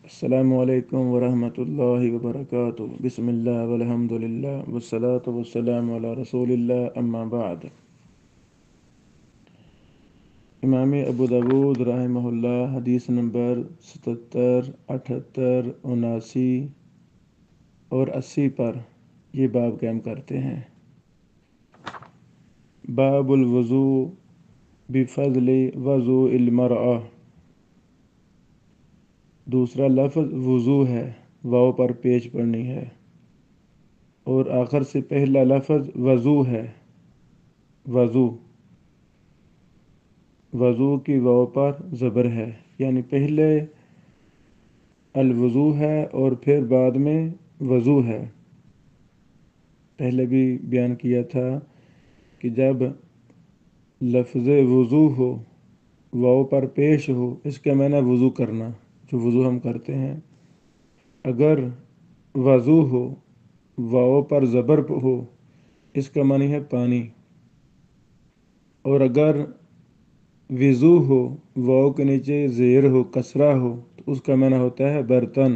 السلام علیکم ورحمۃ اللہ وبرکاتہ، بسم اللہ والحمد للہ والصلاة والسلام علی رسول اللہ، اما بعد۔ امام ابو داود رحمہ اللہ حدیث نمبر 77، 78، 79 اور 80 پر یہ باب قائم کرتے ہیں۔ باب الوضوء بفضل وضوء المرأة۔ دوسرا لفظ وضو ہے، واو پر پیش پڑنی ہے، اور آخر سے پہلا لفظ وضو ہے، وضو وضو کی واو پر زبر ہے، یعنی پہلے الوضو ہے اور پھر بعد میں وضو ہے۔ پہلے بھی بیان کیا تھا کہ جب لفظ وضو ہو، واو پر پیش ہو، اس کا معنی وضو کرنا، جو وضو ہم کرتے ہیں۔ اگر وضو ہو، واو پر زبر ہو، اس کا معنی ہے پانی، اور اگر وضو ہو، واو کے نیچے زیر ہو، کسرہ ہو، تو اس کا معنی ہوتا ہے برتن۔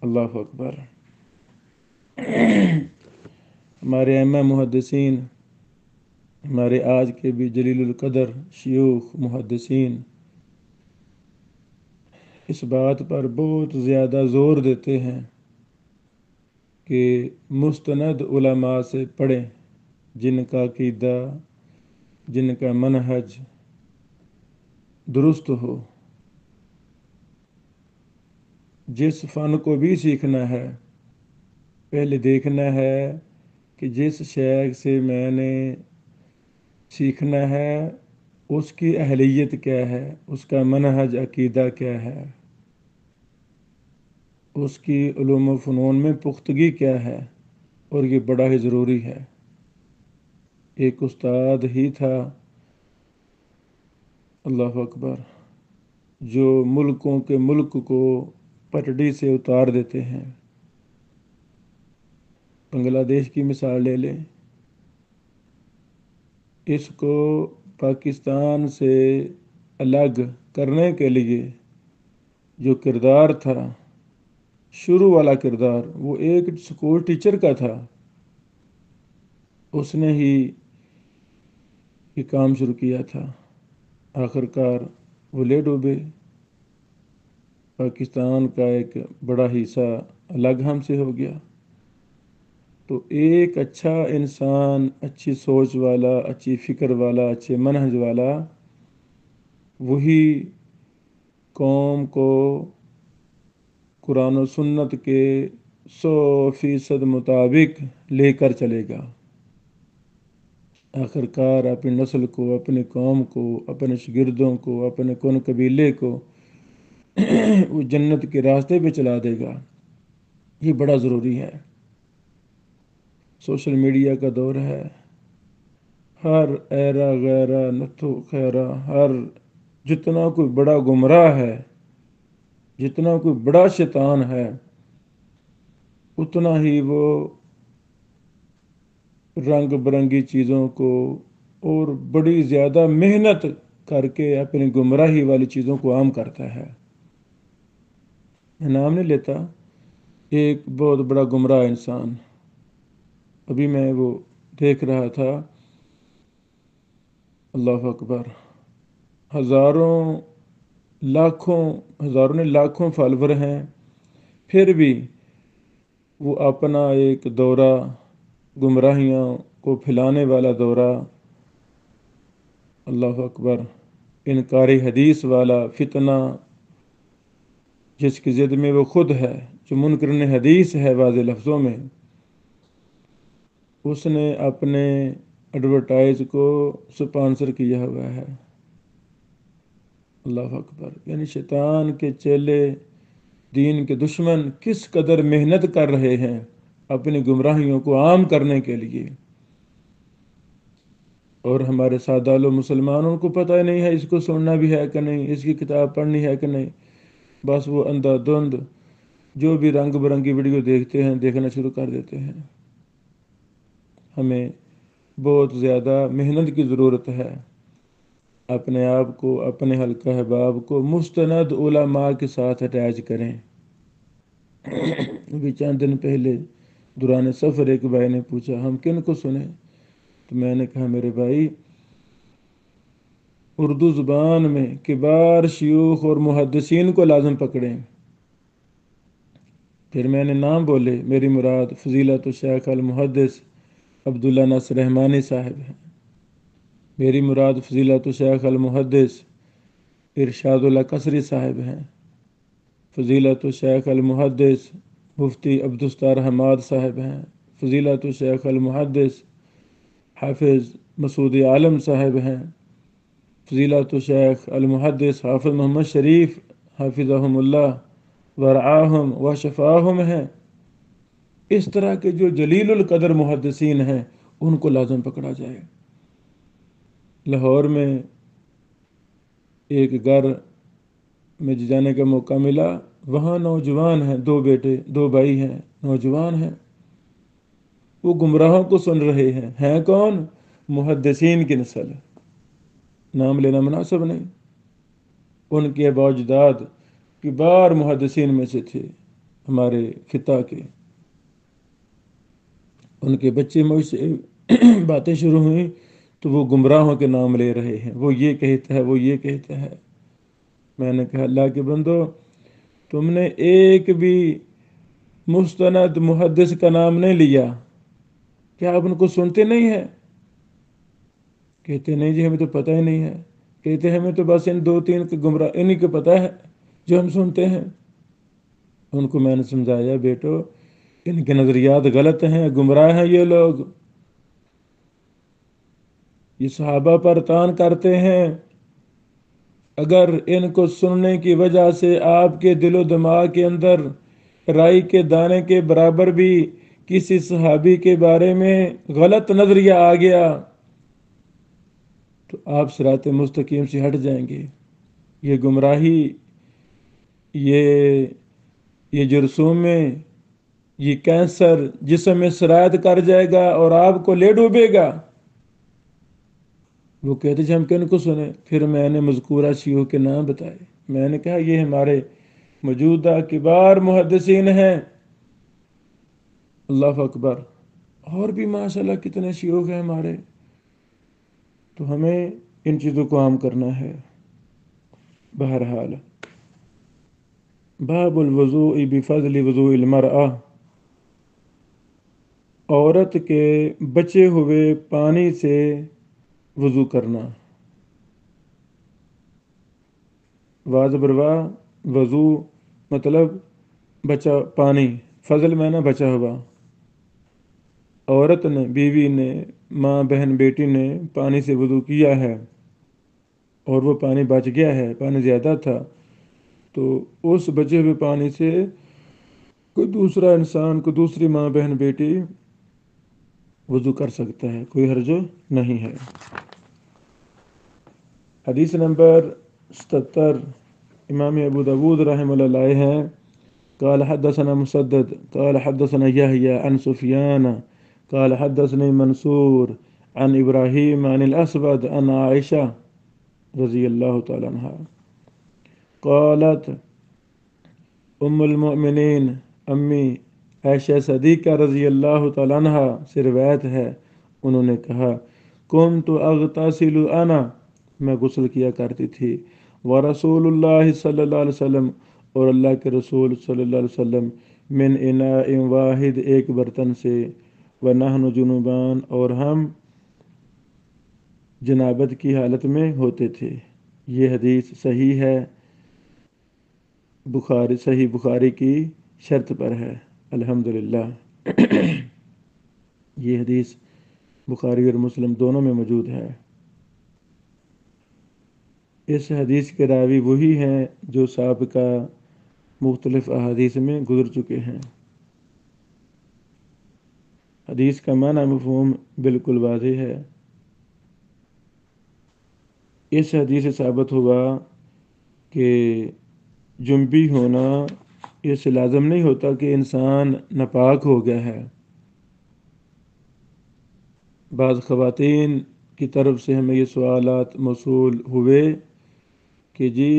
اللہ اکبر۔ ہمارے ائمہ محدثین، ہمارے آج کے بھی جلیل القدر شیوخ محدثین اس بات پر بہت زیادہ زور دیتے ہیں کہ مستند علماء سے پڑھیں، جن کا عقیدہ، جن کا منہج درست ہو۔ جس فن کو بھی سیکھنا ہے، پہلے دیکھنا ہے کہ جس شیخ سے میں نے سیکھنا ہے اس کی اہلیت کیا ہے، اس کا منہج عقیدہ کیا ہے، اس کی علوم و فنون میں پختگی کیا ہے، اور یہ بڑا ہی ضروری ہے۔ ایک استاد ہی تھا، اللہ اکبر، جو ملکوں کے ملک کو پٹڑی سے اتار دیتے ہیں۔ بنگلہ دیش کی مثال لے لیں، اس کو پاکستان سے الگ کرنے کے لیے جو کردار تھا، شروع والا کردار، وہ ایک اسکول ٹیچر کا تھا۔ اس نے ہی یہ کام شروع کیا تھا، آخر کار وہ لے ڈوبے۔ پاکستان کا ایک بڑا حصہ الگ ہم سے ہو گیا۔ تو ایک اچھا انسان، اچھی سوچ والا، اچھی فکر والا، اچھے منہج والا، وہی قوم کو قرآن و سنت کے 100% مطابق لے کر چلے گا۔ آخر کار اپنی نسل کو، اپنی قوم کو، اپنے شاگردوں کو، اپنے کون قبیلے کو وہ جنت کے راستے پہ چلا دے گا۔ یہ بڑا ضروری ہے۔ سوشل میڈیا کا دور ہے، ہر ایرا غیرہ نتھو خیرہ، ہر جتنا کوئی بڑا گمراہ ہے، جتنا کوئی بڑا شیطان ہے، اتنا ہی وہ رنگ برنگی چیزوں کو اور بڑی زیادہ محنت کر کے اپنی گمراہی والی چیزوں کو عام کرتا ہے۔ میں نام نہیں لیتا، ایک بہت بڑا گمراہ انسان، ابھی میں وہ دیکھ رہا تھا، اللہ اکبر، ہزاروں نے لاکھوں فالوور ہیں، پھر بھی وہ اپنا ایک دورہ، گمراہیاں کو پھیلانے والا دورہ، اللہ اکبر، انکاری حدیث والا فتنہ، جس کی ضد میں وہ خود ہے، جو منکرن حدیث ہے واضح لفظوں میں، اس نے اپنے ایڈورٹائز کو سپانسر کیا ہوا ہے۔ اللہ اکبر، یعنی شیطان کے چیلے، دین کے دشمن کس قدر محنت کر رہے ہیں اپنی گمراہیوں کو عام کرنے کے لیے، اور ہمارے سادہ لو مسلمانوں کو پتہ ہی نہیں ہے اس کو سننا بھی ہے کہ نہیں، اس کی کتاب پڑھنی ہے کہ نہیں۔ بس وہ اندھا دھند جو بھی رنگ برنگی ویڈیو دیکھتے ہیں، دیکھنا شروع کر دیتے ہیں۔ ہمیں بہت زیادہ محنت کی ضرورت ہے۔ اپنے آپ کو اپنے حلقہ احباب کو مستند علماء کے ساتھ اٹیچ کریں۔ ابھی چند دن پہلے دوران سفر ایک بھائی نے پوچھا ہم کن کو سنیں، تو میں نے کہا میرے بھائی اردو زبان میں کبار شیوخ اور محدثین کو لازم پکڑیں۔ پھر میں نے نام بولے، میری مراد فضیلت الشیخ المحدث عبداللہ ناصر رحمانی صاحب ہیں، میری مراد فضیلت الشیخ المحدث ارشاد اللہ قصری صاحب ہیں، فضیلت الشیخ المحدث مفتی عبدالستار حماد صاحب ہیں، فضیلت الشیخ المحدث حافظ مسعود عالم صاحب ہیں، فضیلت الشیخ المحدث حافظ محمد شریف حافظہم اللہ ورعاہم و شفاہم ہیں۔ اس طرح کے جو جلیل القدر محدثین ہیں ان کو لازم پکڑا جائے۔ لاہور میں ایک گھر میں جانے کا موقع ملا، وہاں نوجوان ہیں، دو بیٹے دو بھائی ہیں، نوجوان ہیں، وہ گمراہوں کو سن رہے ہیں کون؟ محدثین کی نسل، نام لینا مناسب نہیں، ان کے آباء و اجداد کبار محدثین میں سے تھے ہمارے خطہ کے۔ ان کے بچے مجھ سے باتیں شروع ہوئیں تو وہ گمراہوں کے نام لے رہے ہیں، وہ یہ کہتا ہے وہ یہ کہتا ہے۔ میں نے کہا اللہ کے بندو، تم نے ایک بھی مستند محدث کا نام نہیں لیا، کیا آپ ان کو سنتے نہیں ہیں؟ کہتے نہیں جی ہمیں تو پتہ ہی نہیں ہے، کہتے ہیں ہمیں تو بس ان دو تین کے گمراہ انہی کو پتہ ہے جو ہم سنتے ہیں۔ ان کو میں نے سمجھایا بیٹو ان کے نظریات غلط ہیں، گمراہ ہیں یہ لوگ، یہ صحابہ پر تان کرتے ہیں، اگر ان کو سننے کی وجہ سے آپ کے دل و دماغ کے اندر رائی کے دانے کے برابر بھی کسی صحابی کے بارے میں غلط نظریہ آ گیا تو آپ صراط مستقیم سے ہٹ جائیں گے۔ یہ گمراہی، یہ جرثوم میں یہ کینسر جسم میں سرایت کر جائے گا اور آپ کو لے ڈوبے گا۔ وہ کہتے تھے ہم کن کو سنیں؟ پھر میں نے مذکورہ شیوخ کے نام بتائے، میں نے کہا یہ ہمارے موجودہ کبار محدثین ہیں۔ اللہ اکبر، اور بھی ماشاءاللہ کتنے شیوخ ہیں ہمارے، تو ہمیں ان چیزوں کو عام کرنا ہے۔ بہرحال باب الوضوء بفضل وضوء المرأة، عورت کے بچے ہوئے پانی سے وضو کرنا۔ واضح بروا وضو مطلب بچا پانی، فضل میں نہ بچا ہوا، عورت نے بیوی نے ماں بہن بیٹی نے پانی سے وضو کیا ہے اور وہ پانی بچ گیا ہے، پانی زیادہ تھا، تو اس بچے ہوئے پانی سے کوئی دوسرا انسان، کوئی دوسری ماں بہن بیٹی وضو کر سکتا ہے، کوئی حرج نہیں ہے۔ حدیث نمبر 77 امام ابو داود رحمہ اللہ علیہ ہیں، قال حدثنا مسدد قال حدثنا يحيى عن سفيان قال حدثني منصور عن ابراہیم عن الاسود عن عائشہ رضی اللہ تعالی عنہ قالت ام المؤمنین امی عائشہ صدیقہ رضی اللہ تعالی عنہ سے روایت ہے، انہوں نے کہا کنت اغتسل انا، میں غسل کیا کرتی تھی، ورسول اللہ صلی اللہ علیہ وسلم، اور اللہ کے رسول صلی اللہ علیہ وسلم، من اناء واحد، ایک برتن سے، ونحن جنوبان، اور ہم جنابت کی حالت میں ہوتے تھے۔ یہ حدیث صحیح ہے، صحیح بخاری کی شرط پر ہے، الحمدللہ۔ یہ حدیث بخاری اور مسلم دونوں میں موجود ہے۔ اس حدیث کے راوی وہی ہیں جو سابقہ مختلف احادیث میں گزر چکے ہیں۔ حدیث کا معنی مفہوم بالکل واضح ہے۔ اس حدیث سے ثابت ہوا کہ جنبی ہونا اس سے لازم نہیں ہوتا کہ انسان ناپاک ہو گیا ہے۔ بعض خواتین کی طرف سے ہمیں یہ سوالات موصول ہوئے کہ جی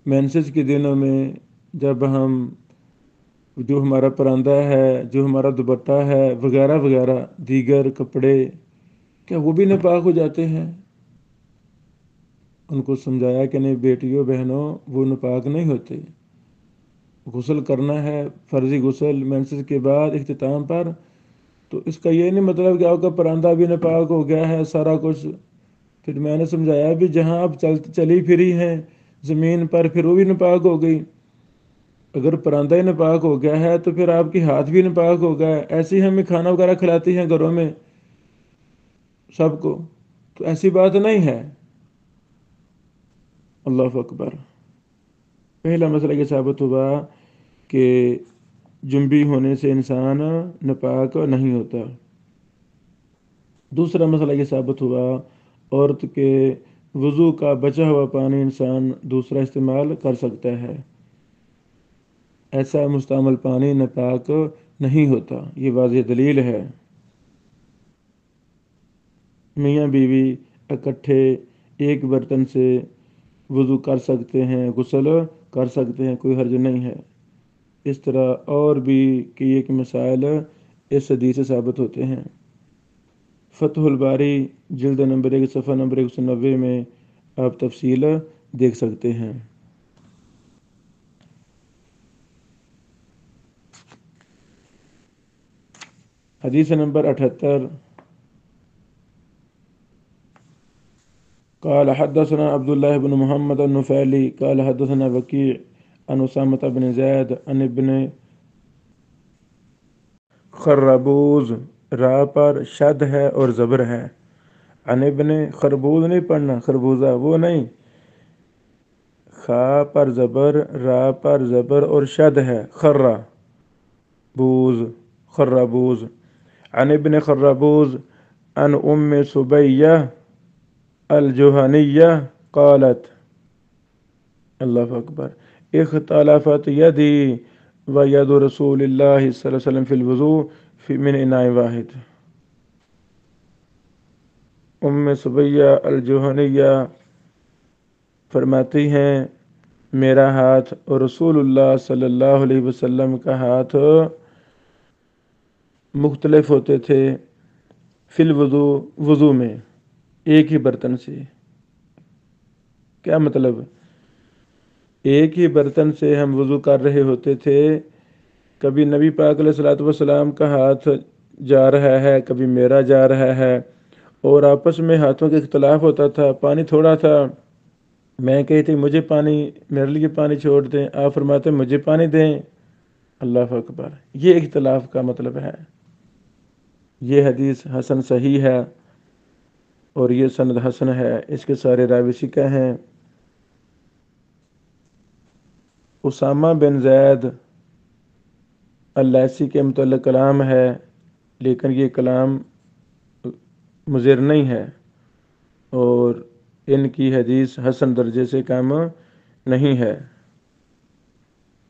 مینسز کے دنوں میں جب ہم جو ہمارا پراندہ ہے، جو ہمارا دوپٹہ ہے وغیرہ وغیرہ دیگر کپڑے، کیا وہ بھی ناپاک ہو جاتے ہیں؟ ان کو سمجھایا کہ نہیں بیٹیوں بہنوں، وہ ناپاک نہیں ہوتے۔ غسل کرنا ہے، فرضی غسل مینسز کے بعد اختتام پر، تو اس کا یہ نہیں مطلب کہ آپ کا پراندہ بھی ناپاک ہو گیا ہے سارا کچھ۔ پھر میں نے سمجھایا بھی جہاں آپ چلی پھری ہیں زمین پر، پھر وہ بھی ناپاک ہو گئی۔ اگر پراندہ ہی ناپاک ہو گیا ہے تو پھر آپ کی ہاتھ بھی ناپاک ہو گیا ہے۔ ایسے ہی ہمیں کھانا وغیرہ کھلاتی ہیں گھروں میں سب کو، تو ایسی بات نہیں ہے۔ اللہ اکبر۔ پہلا مسئلہ یہ ثابت ہوا کہ جنبی ہونے سے انسان ناپاک نہیں ہوتا۔ دوسرا مسئلہ یہ ثابت ہوا عورت کے وضو کا بچا ہوا پانی انسان دوسرا استعمال کر سکتا ہے، ایسا مستعمل پانی ناپاک نہیں ہوتا، یہ واضح دلیل ہے۔ میاں بیوی اکٹھے ایک برتن سے وضو کر سکتے ہیں، غسل کر سکتے ہیں، کوئی حرج نہیں ہے۔ اس طرح اور بھی کئی ایک مسائل اس حدیث سے ثابت ہوتے ہیں۔ فتح الباری جلد نمبر 1 صفحہ نمبر 190 میں آپ تفصیل دیکھ سکتے ہیں۔ حدیث نمبر 78، قال حدثنا عبد الله بن محمد النفيلي قال حدثنا وكيع عن أسامة بن زيد عن ابن خربوز، را پر شد ہے اور زبر ہے، عن ابن خربوز نہیں پڑھنا، خربوزہ وہ نہیں، خا پر زبر، را پر زبر اور شد ہے، خرہ بوز، خربوز، عن ابن خربوز عن ام سبیہ الجوہنیہ قالت، اللہ اکبر، اختلفت یدی و ید رسول اللہ صلی اللہ علیہ وسلم فی الوضوء من اناء واحد۔ ام سبیہ الجوہنیہ فرماتی ہیں میرا ہاتھ اور رسول اللہ صلی اللہ علیہ وسلم کا ہاتھ مختلف ہوتے تھے، فی الوضوء وضو میں، ایک ہی برتن سے۔ کیا مطلب؟ ایک ہی برتن سے ہم وضو کر رہے ہوتے تھے، کبھی نبی پاک علیہ الصلوۃ والسلام کا ہاتھ جا رہا ہے، کبھی میرا جا رہا ہے، اور آپس میں ہاتھوں کا اختلاف ہوتا تھا۔ پانی تھوڑا تھا، میں کہتی مجھے پانی، میرے لیے پانی چھوڑ دیں، آپ فرماتے مجھے پانی دیں۔ اللہ اکبر، یہ اختلاف کا مطلب ہے۔ یہ حدیث حسن صحیح ہے اور یہ سند حسن ہے، اس کے سارے راوی ثقہ ہیں۔ اسامہ بن زید اللیثی کے متعلق کلام ہے، لیکن یہ کلام مضر نہیں ہے اور ان کی حدیث حسن درجے سے کم نہیں ہے،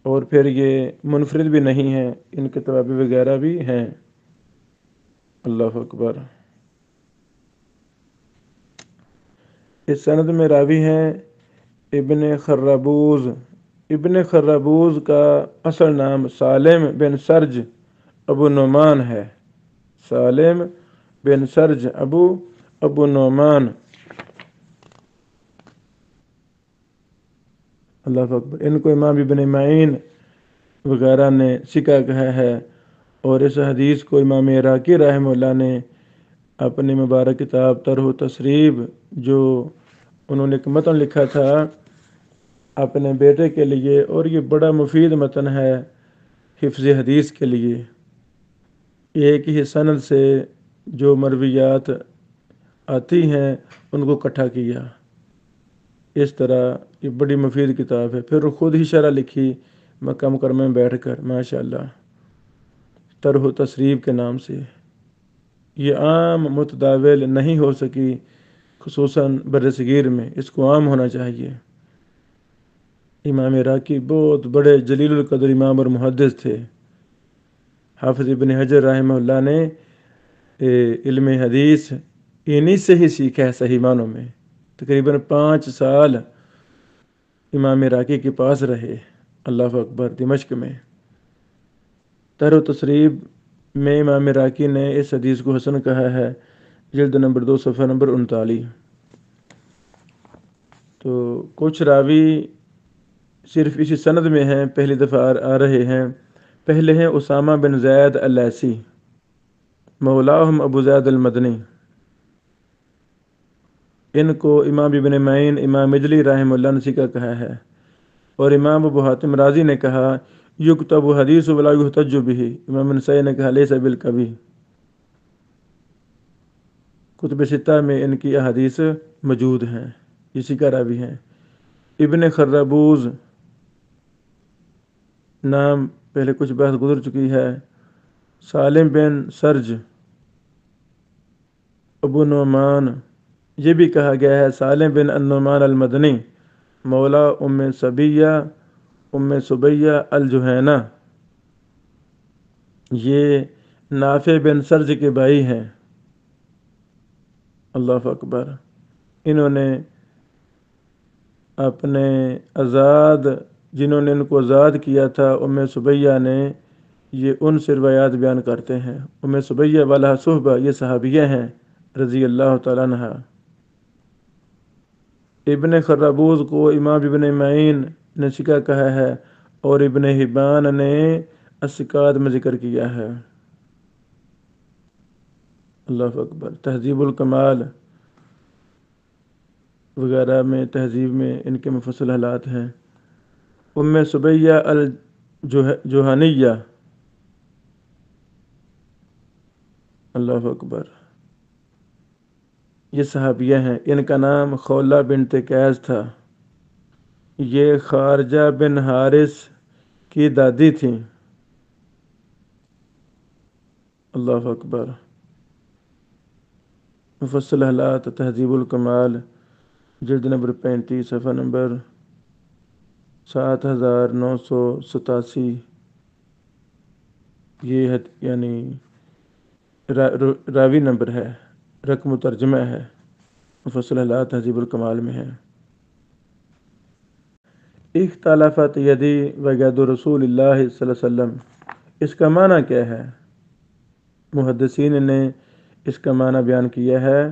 اور پھر یہ منفرد بھی نہیں ہے، ان کے توابع وغیرہ بھی ہیں۔ اللہ اکبر۔ اس سند میں راوی ہیں ابن خربوز۔ ابن خربوز کا اصل نام سالم بن سرج ابو نعمان ہے، سالم بن سرج ابو نعمان۔ اللہ اکبر۔ ان کو امام ابن معین وغیرہ نے ثقہ کہا ہے، اور اس حدیث کو امام عراقی رحمہ اللہ نے اپنی مبارک کتاب طرح و تصریب، جو انہوں نے ایک متن لکھا تھا اپنے بیٹے کے لیے، اور یہ بڑا مفید متن ہے حفظ حدیث کے لیے، ایک ہی سند سے جو مرویات آتی ہیں ان کو اکٹھا کیا۔ اس طرح یہ بڑی مفید کتاب ہے۔ پھر خود ہی شرح لکھی مکہ مکرمہ میں بیٹھ کر، ماشاءاللہ، طرح و تصریب کے نام سے۔ یہ عام متداول نہیں ہو سکی، خصوصاً برصغیر میں، اس کو عام ہونا چاہیے۔ امام عراقی بہت بڑے جلیل القدر امام اور محدث تھے۔ حافظ ابن حجر رحمہ اللہ نے علم حدیث انہی سے ہی سیکھا ہے صحیح معنوں میں۔ تقریباً 5 سال امام عراقی کے پاس رہے، اللہ اکبر، دمشق میں۔ تر و تصریب میں امام عراقی نے اس حدیث کو حسن کہا ہے، جلد نمبر 2 صفحہ نمبر 39۔ تو کچھ راوی صرف اسی سند میں ہیں، پہلی دفعہ آ رہے ہیں۔ پہلے ہیں اسامہ بن زید اللیثی، مولاہم ابو زید المدنی۔ ان کو امام ابن معین، امام مجلی رحمہ اللہ نے سکا کہا ہے، اور امام ابو حاتم رازی نے کہا یکتب حدیث ولا یحتج بہ، امام نسائی نے کہا لیس بالقوی۔ کتب ستہ میں ان کی احادیث موجود ہیں، اسی کا راوی ہیں۔ ابن خرابوز نام پہلے کچھ بحث گزر چکی ہے۔ سالم بن سرج، ابو نعمان، یہ بھی کہا گیا ہے سالم بن النعمان المدنی، مولا ام صبیہ، ام صبیہ الجہینہ، یہ نافع بن سرج کے بھائی ہیں، اللہ اکبر۔ انہوں نے اپنے جنہوں نے ان کو آزاد کیا تھا ام صبیہ نے، یہ ان سے روایات بیان کرتے ہیں۔ ام صبیہ والا صحبہ، یہ صحابیہ ہیں رضی اللہ تعالیٰ عنہ۔ ابن خرابوز کو امام ابن معین نے سکا کہا ہے، اور ابن حبان نے الثقات میں ذکر کیا ہے، اللہ اکبر۔ تہذیب الکمال وغیرہ میں، تہذیب میں ان کے مفصل حالات ہیں۔ ام صبیہ الجوہنیہ، اللہ اکبر، یہ صحابیہ ہیں۔ ان کا نام خولہ بنت قیس تھا، یہ خارجہ بن حارث کی دادی تھیں، اللہ اکبر۔ مفصل حالات تہذیب الکمال، جلد نمبر 35 صفحہ نمبر 7987، یہ یعنی راوی نمبر ہے، رقم ترجمہ ہے، مفصل حالات تہذیب الکمال میں ہے۔ اختلافت یدی وید رسول اللہ صلی اللہ علیہ وسلم، اس کا معنی کیا ہے؟ محدثین نے اس کا معنی بیان کیا ہے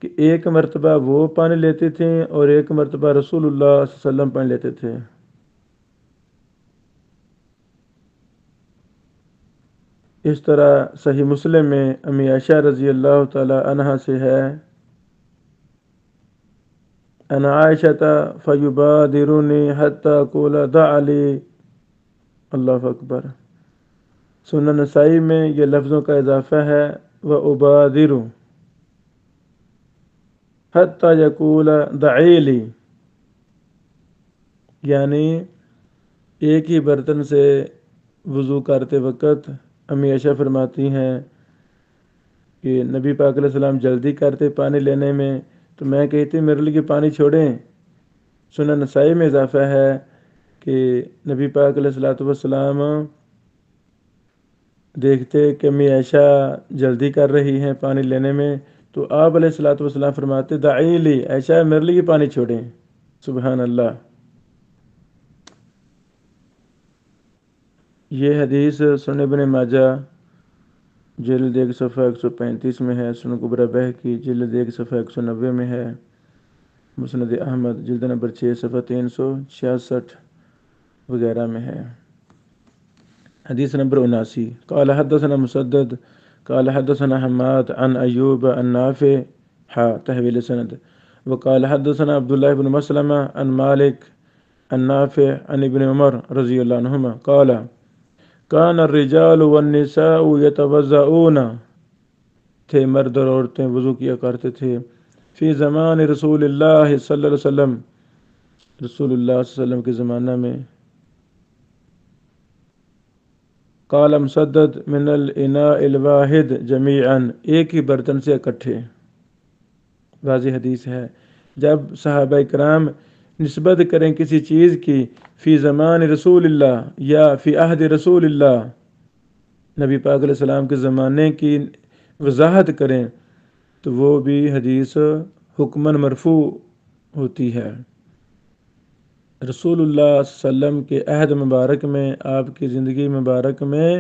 کہ ایک مرتبہ وہ پانی لیتے تھے اور ایک مرتبہ رسول اللہ صلی اللہ علیہ وسلم پانی لیتے تھے۔ اس طرح صحیح مسلم میں امی عائشہ رضی اللہ تعالی عنہا سے ہے، انا عائشہ فیبادرونی حتی اقول دع لی، اللہ اکبر۔ سنن نسائی میں یہ لفظوں کا اضافہ ہے، وابادر حتی یقول دعی لی، یعنی ایک ہی برتن سے وضو کرتے وقت امی عائشہ فرماتی ہیں کہ نبی پاک علیہ السلام جلدی کرتے پانی لینے میں، تو میں کہتی میرے لیے پانی چھوڑیں۔ سنن نسائی میں اضافہ ہے کہ نبی پاک علیہ السلام دیکھتے کہ امی عائشہ جلدی کر رہی ہیں پانی لینے میں، تو آپ علیہ السلام فرماتے دعی لی، عائشہ میرے لیے پانی چھوڑیں، سبحان اللہ۔ یہ حدیث سنن ابن ماجہ جلد 1 صفحہ 135 میں ہے، سنن کبری بہقی جلد 1 صفحہ 190 میں ہے، مسند احمد جلد نمبر 6 صفحہ 366 وغیرہ میں ہے۔ حدیث نمبر 79، قال حدثنا مسدد قال حدثنا حماد عن ایوب عن نافع تحویل سند، وقال حدثنا عبداللہ بن مسلمہ عن مالک عن نافع عن ابن عمر رضی اللہ عنہما قال کان الرجال والنساء یتوضؤون، تھے مرد اور عورتیں وضو کیا کرتے تھے، فی زمان رسول اللہ صلی اللہ علیہ وسلم، رسول اللہ صلی اللہ علیہ وسلم کے زمانہ میں۔ قال مسدد من الاناء الواحد جمیعا، ایک ہی برتن سے اکٹھے، واضح حدیث ہے۔ جب صحابہ کرام نسبت کریں کسی چیز کی فی زمان رسول اللہ یا فی عہد رسول اللہ، نبی پاک علیہ السلام کے زمانے کی وضاحت کریں، تو وہ بھی حدیث حکماً مرفوع ہوتی ہے۔ رسول اللہ صلی اللہ علیہ وسلم کے عہد مبارک میں، آپ کی زندگی مبارک میں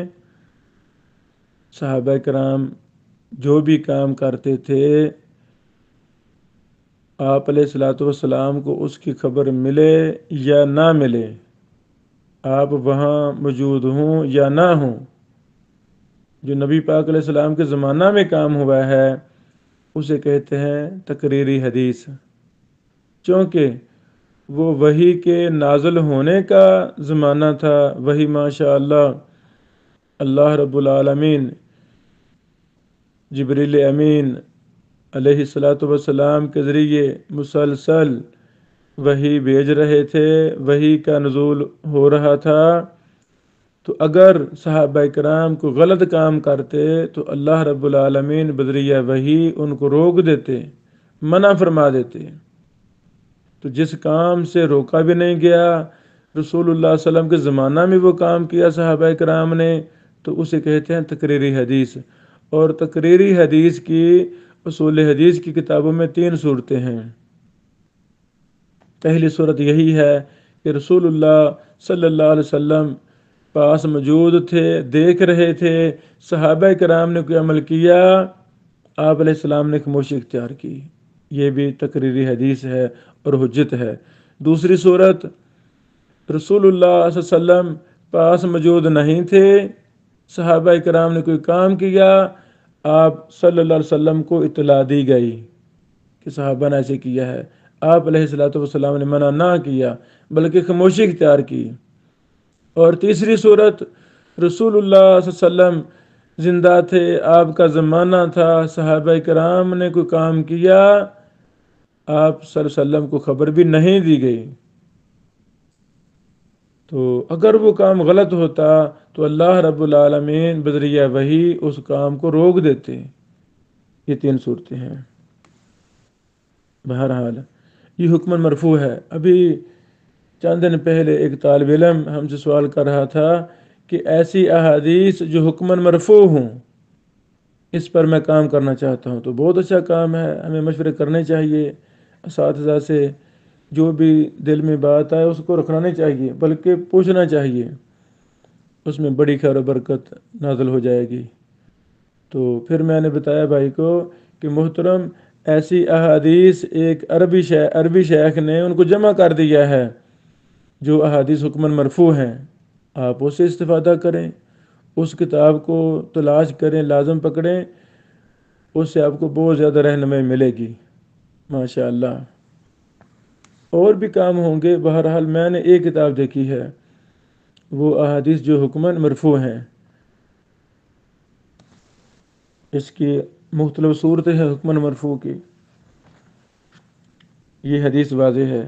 صحابہ کرام جو بھی کام کرتے تھے، آپ علیہ الصلوۃ والسلام کو اس کی خبر ملے یا نہ ملے، آپ وہاں موجود ہوں یا نہ ہوں، جو نبی پاک علیہ السلام کے زمانہ میں کام ہوا ہے اسے کہتے ہیں تقریری حدیث، چونکہ وہ وحی کے نازل ہونے کا زمانہ تھا۔ وہی ماشاء اللہ رب العالمین جبریل امین علیہ الصلوۃ والسلام کے ذریعے مسلسل وحی بھیج رہے تھے، وحی کا نزول ہو رہا تھا۔ تو اگر صحابہ کرام کو غلط کام کرتے تو اللہ رب العالمین بذریعہ وحی ان کو روک دیتے، منع فرما دیتے۔ تو جس کام سے روکا بھی نہیں گیا، رسول اللہ صلی اللہ علیہ وسلم کے زمانہ میں وہ کام کیا صحابہ کرام نے، تو اسے کہتے ہیں تقریری حدیث۔ اور تقریری حدیث کی اصول حدیث کی کتابوں میں 3 صورتیں ہیں۔ پہلی صورت یہی ہے کہ رسول اللہ صلی اللہ علیہ وسلم پاس موجود تھے، دیکھ رہے تھے، صحابہ کرام نے کوئی عمل کیا، آپ علیہ السلام نے خاموشی اختیار کی، یہ بھی تقریری حدیث ہے اور حجت ہے۔ دوسری صورت، رسول اللہ صلی اللہ علیہ وسلم پاس موجود نہیں تھے، صحابہ کرام نے کوئی کام کیا، آپ صلی اللہ علیہ وسلم کو اطلاع دی گئی کہ صحابہ نے ایسے کیا ہے، آپ علیہ الصلوۃ والسلام نے منع نہ کیا بلکہ خاموشی اختیار کی۔ اور تیسری صورت، رسول اللہ صلی اللہ علیہ وسلم زندہ تھے، آپ کا زمانہ تھا، صحابہ کرام نے کوئی کام کیا، آپ صلی اللہ علیہ وسلم کو خبر بھی نہیں دی گئی۔ تو اگر وہ کام غلط ہوتا تو اللہ رب العالمین بذریعہ وحی اس کام کو روک دیتے۔ یہ 3 صورتیں ہیں۔ بہرحال یہ حکم مرفوع ہے۔ ابھی چند دن پہلے ایک طالب علم ہم سے سوال کر رہا تھا کہ ایسی احادیث جو حکم مرفوع ہوں، اس پر میں کام کرنا چاہتا ہوں۔ تو بہت اچھا کام ہے، ہمیں مشورے کرنے چاہیے اساتذہ سے، جو بھی دل میں بات آئے اس کو رکھنا نہیں چاہیے بلکہ پوچھنا چاہیے، اس میں بڑی خیر و برکت نازل ہو جائے گی۔ تو پھر میں نے بتایا بھائی کو کہ محترم ایسی احادیث ایک عربی شیخ نے ان کو جمع کر دیا ہے جو احادیث حکماً مرفوع ہیں، آپ اسے استفادہ کریں، اس کتاب کو تلاش کریں، لازم پکڑیں، اس سے آپ کو بہت زیادہ رہنمائی ملے گی ماشاءاللہ۔ اور بھی کام ہوں گے، بہرحال میں نے ایک کتاب دیکھی ہے، وہ احادیث جو حکماً مرفوع ہیں، اس کی مختلف صورتیں ہیں حکماً مرفوع کی۔ یہ حدیث واضح ہے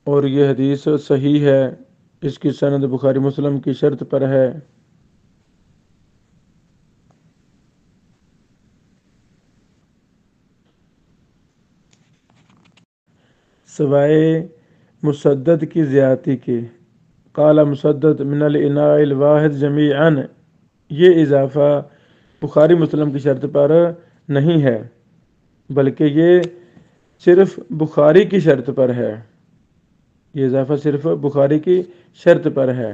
اور یہ حدیث صحیح ہے، اس کی سند بخاری مسلم کی شرط پر ہے۔ سوائے مسدد کی زیادتی کے، قال مسدد من الاناء الواحد جمیعا، یہ اضافہ بخاری مسلم کی شرط پر نہیں ہے بلکہ یہ صرف بخاری کی شرط پر ہے، یہ اضافہ صرف بخاری کی شرط پر ہے۔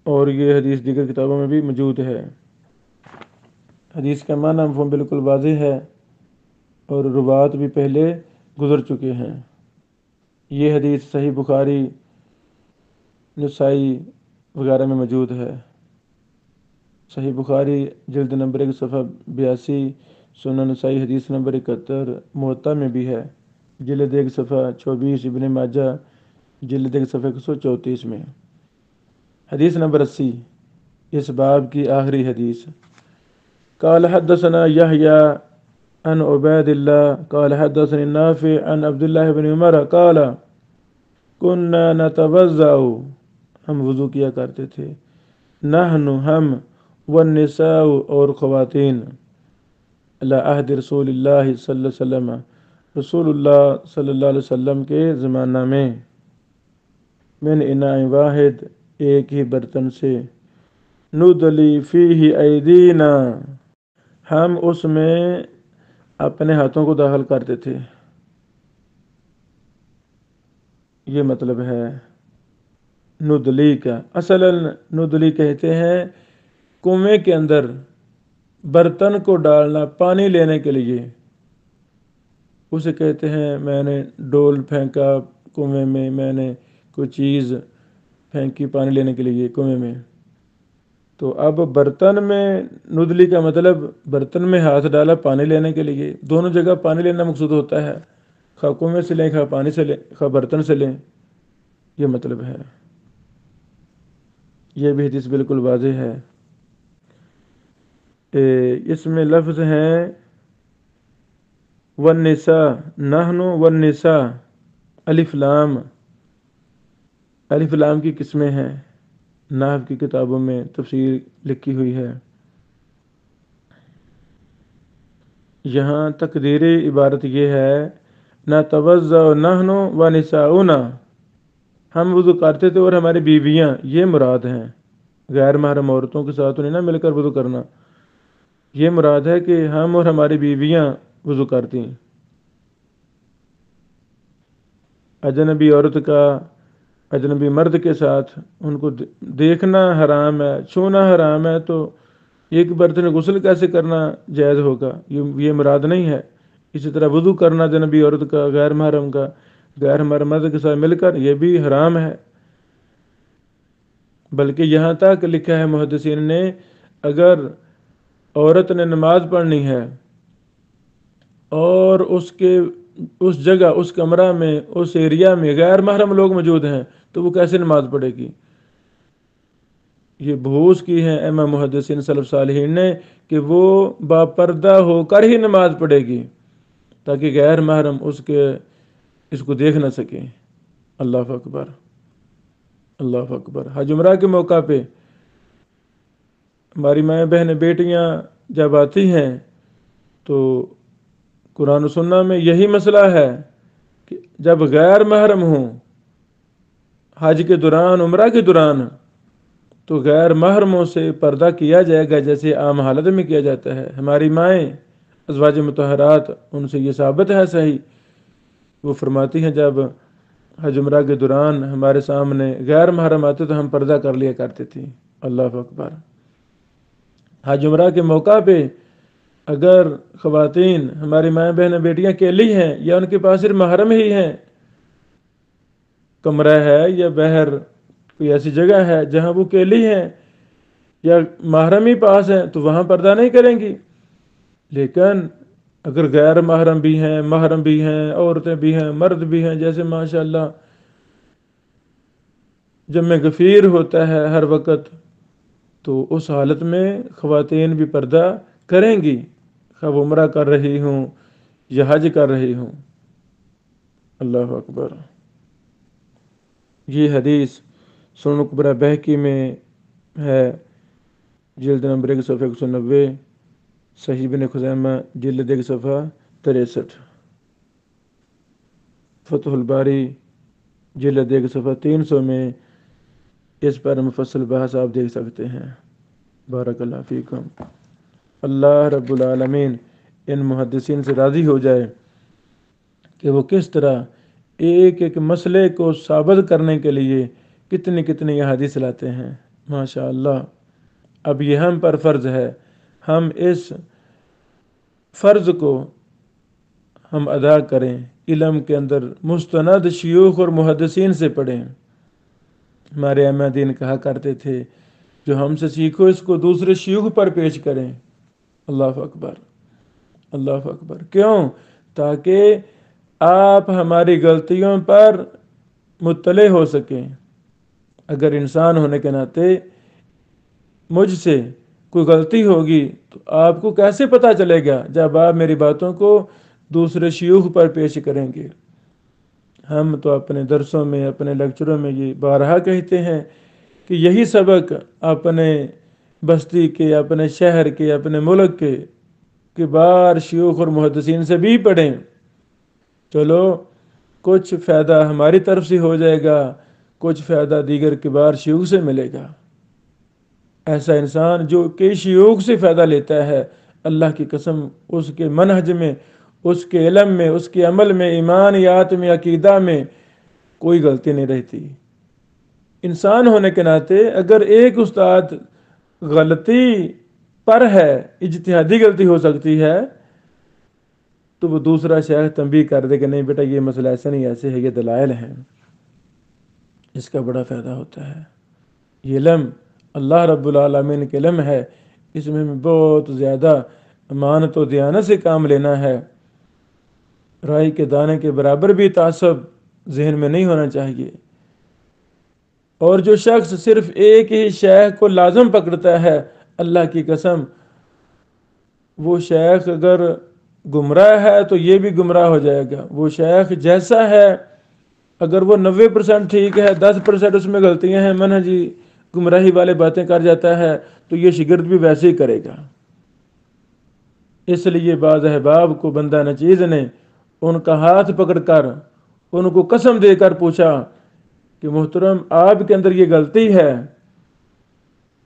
اور یہ حدیث دیگر کتابوں میں بھی موجود ہے۔ حدیث کا معنی مفہوم بالکل واضح ہے اور روات بھی پہلے گزر چکے ہیں۔ یہ حدیث صحیح بخاری، نسائی وغیرہ میں موجود ہے۔ صحیح بخاری جلد نمبر 1 صفحہ 82، سنن نسائی حدیث نمبر 71، موطا میں بھی ہے جلد 1 صفحہ 24، ابن ماجہ جلد 1 صفحہ 134 میں۔ حدیث نمبر 80، اس باب کی آخری حدیث۔ قال حدثنا یحییٰ عن عبید اللہ قال حدثني نافع عن عبد الله بن عمر قال كنا نتوضأ، ہم وضو کیا کرتے تھے، نحن ہم، والنساء اور خواتین، علی عہد رسول اللہ صلی اللہ علیہ وسلم، رسول اللہ صلی اللہ علیہ وسلم کے زمانہ میں، من اناء واحد، ایک ہی برتن سے، ندلی فیہ ایدینا، ہم اس میں اپنے ہاتھوں کو داخل کرتے تھے. یہ مطلب ہے ندلی کا. اصلاً ندلی کہتے ہیں کنویں کے اندر برتن کو ڈالنا پانی لینے کے لیے. اسے کہتے ہیں میں نے ڈول پھینکا کنویں میں، میں نے کوئی چیز پھینکی پانی لینے کے لیے کنویں میں. تو اب برتن میں ندلی کا مطلب برتن میں ہاتھ ڈالا پانی لینے کے لیے. دونوں جگہ پانی لینا مقصود ہوتا ہے، خواہ کنویں سے لیں خواہ پانی سے لیں خواہ برتن سے لیں. یہ مطلب ہے. یہ بھی حدیث بالکل واضح ہے. اس میں لفظ ہیں والنساء، نحن والنساء، الف لام. الف لام کی قسمیں ہیں، نحو کی کتابوں میں تفسیر لکھی ہوئی ہے. یہاں تقدیری عبارت یہ ہے نتوضأ نحن ونساؤنا، ہم وضو کرتے تھے اور ہماری بیویاں. یہ مراد ہیں، غیر محرم عورتوں کے ساتھ انہیں نہ مل کر وضو کرنا. یہ مراد ہے کہ ہم اور ہماری بیویاں وضو کرتی ہیں. اجنبی عورت کا اجنبی مرد کے ساتھ ان کو دیکھنا حرام ہے، چھونا حرام ہے، تو ایک برتن غسل کیسے کرنا جائز ہوگا؟ یہ مراد نہیں ہے. اسی طرح وضو کرنا اجنبی عورت کا، غیر محرم کا، غیر محرم مرد کے ساتھ مل کر، یہ بھی حرام ہے. بلکہ یہاں تک لکھا ہے محدثین نے اگر عورت نے نماز پڑھنی ہے اور اس جگہ اس کمرہ میں اس ایریا میں غیر محرم لوگ موجود ہیں تو وہ کیسے نماز پڑھے گی؟ یہ بحوث کی ہیں امام محدثین سلف صالحین نے کہ وہ باپردہ ہو کر ہی نماز پڑھے گی تاکہ غیر محرم اس کو دیکھ نہ سکیں. اللہ اکبر، اللہ اکبر. حج عمرہ کے موقع پہ ہماری مائیں بہنیں بیٹیاں جب آتی ہیں تو قرآن و سنہ میں یہی مسئلہ ہے کہ جب غیر محرم ہوں حج کے دوران، عمرہ کے دوران، تو غیر محرموں سے پردہ کیا جائے گا جیسے عام حالت میں کیا جاتا ہے. ہماری مائیں ازواج مطہرات، ان سے یہ ثابت ہے صحیح، وہ فرماتی ہیں جب حج عمرہ کے دوران ہمارے سامنے غیر محرم آتے تو ہم پردہ کر لیا کرتے تھے. اللہ اکبر. حج عمرہ کے موقع پہ اگر خواتین ہماری مائیں بہنیں بیٹیاں اکیلی ہیں یا ان کے پاس صرف محرم ہی ہیں، کمرہ ہے یا باہر کوئی ایسی جگہ ہے جہاں وہ اکیلی ہیں یا محرم ہی پاس ہیں، تو وہاں پردہ نہیں کریں گی. لیکن اگر غیر محرم بھی ہیں، محرم بھی ہیں، عورتیں بھی ہیں، مرد بھی ہیں، جیسے ماشاءاللہ جمع غفیر ہوتا ہے ہر وقت، تو اس حالت میں خواتین بھی پردہ کریں گی، خواہ وہ عمرہ کر رہی ہوں یا حج کر رہی ہوں. اللہ اکبر. یہ حدیث سنن کبری بہقی میں ہے، جلد نمبر 1 صفحہ 190، صحیح ابن خزیمہ جلد 1 صفحہ 63، فتح الباری جلد 1 صفحہ 300 میں اس پر مفصل بحث آپ دیکھ سکتے ہیں. بارک اللہ فیکم. اللہ رب العالمین ان محدثین سے راضی ہو جائے کہ وہ کس طرح ایک ایک مسئلے کو ثابت کرنے کے لیے کتنی کتنی احادیث لاتے ہیں. ماشاء اللہ. اب یہ ہم پر فرض ہے، ہم اس فرض کو ہم ادا کریں، علم کے اندر مستند شیوخ اور محدثین سے پڑھیں. ہمارے ائمہ دین کہا کرتے تھے جو ہم سے سیکھو اس کو دوسرے شیوخ پر پیش کریں. اللہ اکبر، اللہ اکبر. کیوں؟ تاکہ آپ ہماری غلطیوں پر مطلع ہو سکیں. اگر انسان ہونے کے ناطے مجھ سے کوئی غلطی ہوگی تو آپ کو کیسے پتہ چلے گا جب آپ میری باتوں کو دوسرے شیوخ پر پیش کریں گے؟ ہم تو اپنے درسوں میں، اپنے لیکچروں میں یہ بارہا کہتے ہیں کہ یہی سبق اپنے بستی کے، اپنے شہر کے، اپنے ملک کے کبار شیوخ اور محدثین سے بھی پڑھیں. چلو کچھ فائدہ ہماری طرف سے ہو جائے گا، کچھ فائدہ دیگر کبار شیوخ سے ملے گا. ایسا انسان جو کئی شیوخ سے فائدہ لیتا ہے، اللہ کی قسم اس کے منہج میں، اس کے علم میں، اس کے عمل میں، ایمانیات میں، عقیدہ میں کوئی غلطی نہیں رہتی۔ انسان ہونے کے ناطے اگر ایک استاد غلطی پر ہے، اجتہادی غلطی ہو سکتی ہے، تو وہ دوسرا شیخ تنبیہ کر دے کہ نہیں بیٹا یہ مسئلہ ایسا نہیں، ایسے ہے، یہ دلائل ہیں، اس کا بڑا فائدہ ہوتا ہے۔ یہ علم اللہ رب العالمین کے علم ہے، اس میں ہمیں بہت زیادہ امانت و دیانت سے کام لینا ہے۔ رائی کے دانے کے برابر بھی تعصب ذہن میں نہیں ہونا چاہیے۔ اور جو شخص صرف ایک ہی شیخ کو لازم پکڑتا ہے، اللہ کی قسم وہ شیخ اگر گمراہ ہے تو یہ بھی گمراہ ہو جائے گا۔ وہ شیخ جیسا ہے، اگر وہ 90% ٹھیک ہے، 10% اس میں غلطیاں ہیں، منہجی گمراہی والے باتیں کر جاتا ہے، تو یہ شاگرد بھی ویسے ہی کرے گا۔ اس لیے بعض احباب کو بندہ نچیز نے ان کا ہاتھ پکڑ کر ان کو قسم دے کر پوچھا کہ محترم آپ کے اندر یہ غلطی ہے،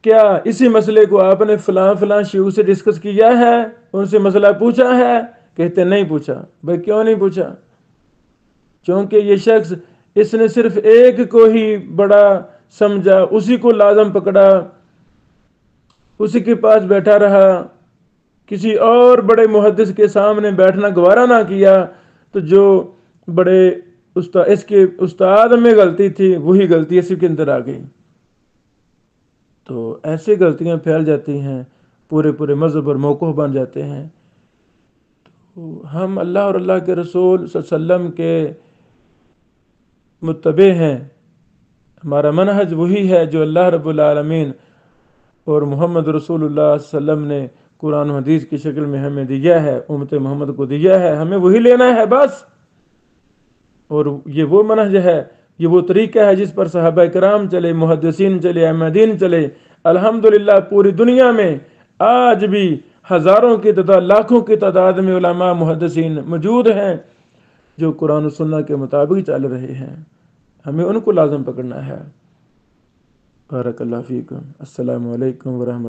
کیا اسی مسئلے کو آپ نے فلاں فلاں شیوخ سے ڈسکس کیا ہے، ان سے مسئلہ پوچھا ہے؟ کہتے نہیں پوچھا۔ بھائی کیوں نہیں پوچھا؟ چونکہ یہ شخص اس نے صرف ایک کو ہی بڑا سمجھا، اسی کو لازم پکڑا، اسی کے پاس بیٹھا رہا، کسی اور بڑے محدث کے سامنے بیٹھنا گوارا نہ کیا، تو جو بڑے اس کے استاد میں غلطی تھی وہی غلطی اسی کے اندر آ گئی۔ تو ایسی غلطیاں پھیل جاتی ہیں، پورے پورے مذہب اور موقف بن جاتے ہیں۔ تو ہم اللہ اور اللہ کے رسول صلی اللہ علیہ وسلم کے متبع ہیں، ہمارا منہج وہی ہے جو اللہ رب العالمین اور محمد رسول اللہ صلی اللہ علیہ وسلم نے قرآن و حدیث کی شکل میں ہمیں دیا ہے، امت محمد کو دیا ہے، ہمیں وہی لینا ہے بس۔ اور یہ وہ منہج ہے، یہ وہ طریقہ ہے جس پر صحابہ کرام چلے، محدثین چلے، احمدین چلے۔ الحمدللہ پوری دنیا میں آج بھی ہزاروں کی تعداد، لاکھوں کی تعداد میں علماء محدثین موجود ہیں جو قرآن و سنت کے مطابق چل رہے ہیں، ہمیں ان کو لازم پکڑنا ہے۔ بارک اللہ فیکم۔ السلام علیکم ورحمۃ